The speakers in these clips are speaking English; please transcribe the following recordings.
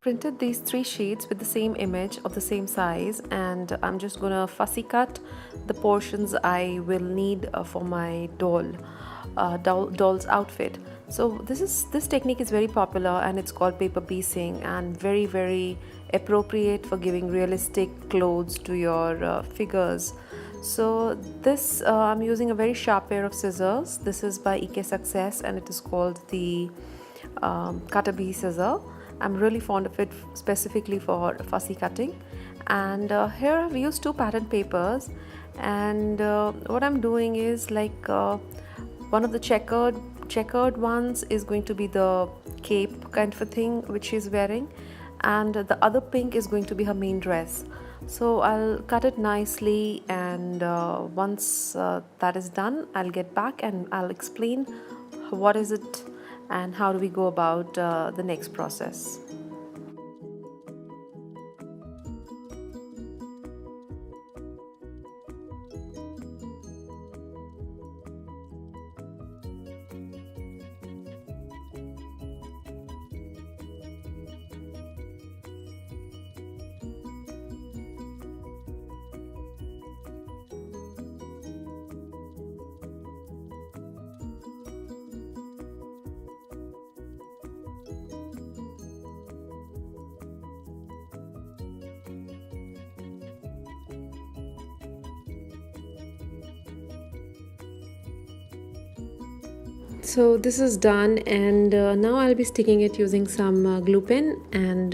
Printed these 3 sheets with the same image of the same size, and I'm just gonna fussy cut the portions I will need for my doll's outfit. So this technique is very popular, and it's called paper piecing, and very appropriate for giving realistic clothes to your figures. So this I'm using a very sharp pair of scissors. This is by EK Success, and it is called the cutter bee scissor. I'm really fond of it specifically for fussy cutting. And here I've used 2 pattern papers, and what I'm doing is like one of the checkered ones is going to be the cape kind of a thing which she's wearing, and the other pink is going to be her main dress. So I'll cut it nicely, and once that is done, I'll get back and I'll explain what is it and how do we go about the next process. So this is done, and now I'll be sticking it using some glue pen, and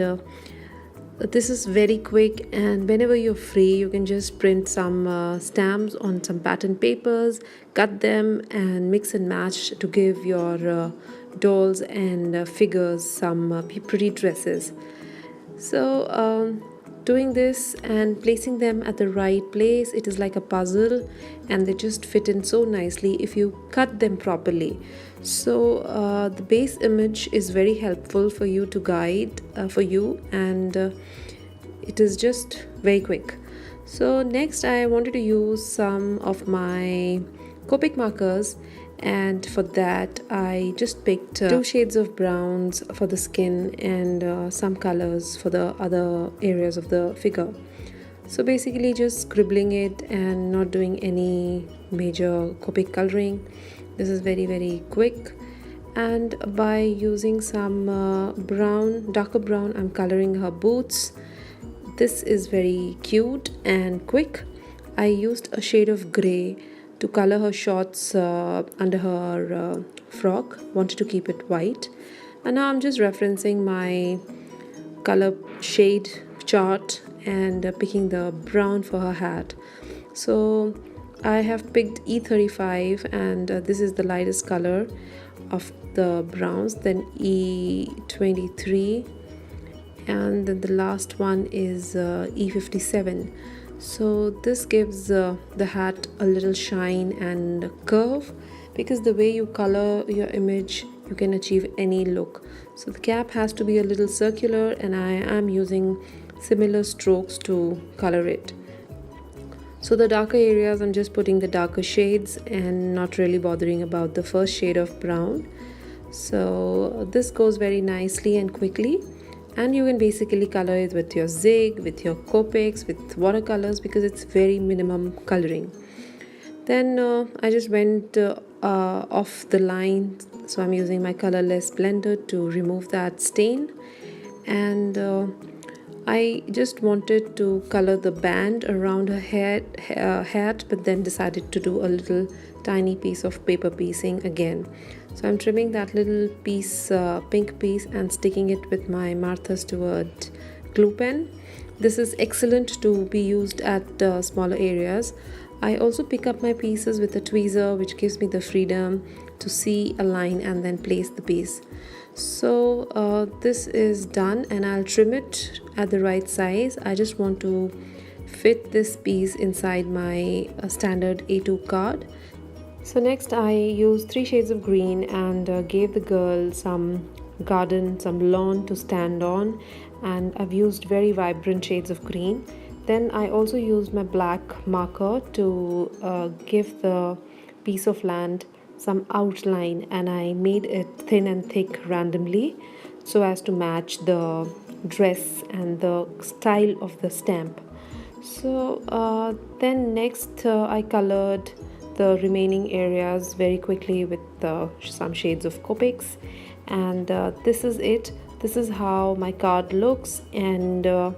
this is very quick, and whenever you're free you can just print some stamps on some pattern papers, cut them and mix and match to give your dolls and figures some pretty dresses. So doing this and placing them at the right place, it is like a puzzle, and they just fit in so nicely if you cut them properly. So the base image is very helpful for you to guide for you, and it is just very quick. So next I wanted to use some of my Copic markers, and for that I just picked 2 shades of browns for the skin and some colors for the other areas of the figure. So basically just scribbling it and not doing any major Copic coloring. This is very quick, and by using some darker brown, I'm coloring her boots. This is very cute and quick. I used a shade of grey to color her shorts under her frock. Wanted to keep it white, and now I'm just referencing my color shade chart and picking the brown for her hat. So I have picked E35, and this is the lightest color of the browns, then E23, and then the last one is E57. So this gives the hat a little shine and curve, because the way you color your image you can achieve any look. So the cap has to be a little circular, and I am using similar strokes to color it. So the darker areas I'm just putting the darker shades and not really bothering about the first shade of brown. So this goes very nicely and quickly, and you can basically color it with your zig, with your Copics, with watercolors, because it's very minimum coloring. Then I just went off the line, so I'm using my colorless blender to remove that stain, and I just wanted to color the band around her hat, but then decided to do a little tiny piece of paper piecing again. So I'm trimming that little piece, pink piece, and sticking it with my Martha Stewart glue pen. This is excellent to be used at smaller areas. I also pick up my pieces with a tweezer, which gives me the freedom to see a line and then place the piece. So this is done, and I'll trim it at the right size. I just want to fit this piece inside my standard A2 card. So next I used 3 shades of green and gave the girl some garden, some lawn to stand on, and I've used very vibrant shades of green. Then I also used my black marker to give the piece of land some outline, and I made it thin and thick randomly so as to match the dress and the style of the stamp. So then next I colored the remaining areas very quickly with some shades of Copics, and this is it. This is how my card looks, and the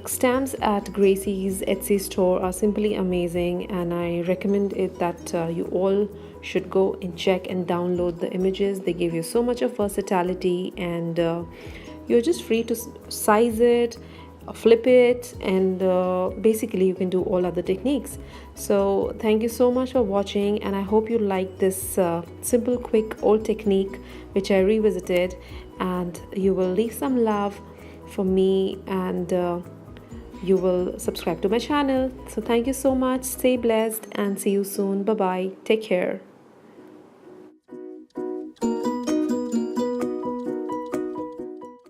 stamps at Gracie's Etsy store are simply amazing, and I recommend it that you all should go and check and download the images. They give you so much of versatility, and you're just free to size it, flip it, and basically you can do all other techniques. So thank you so much for watching, and I hope you like this simple, quick, old technique which I revisited, and you will leave some love for me, and you will subscribe to my channel. So thank you so much. Stay blessed and see you soon. Bye bye. Take care.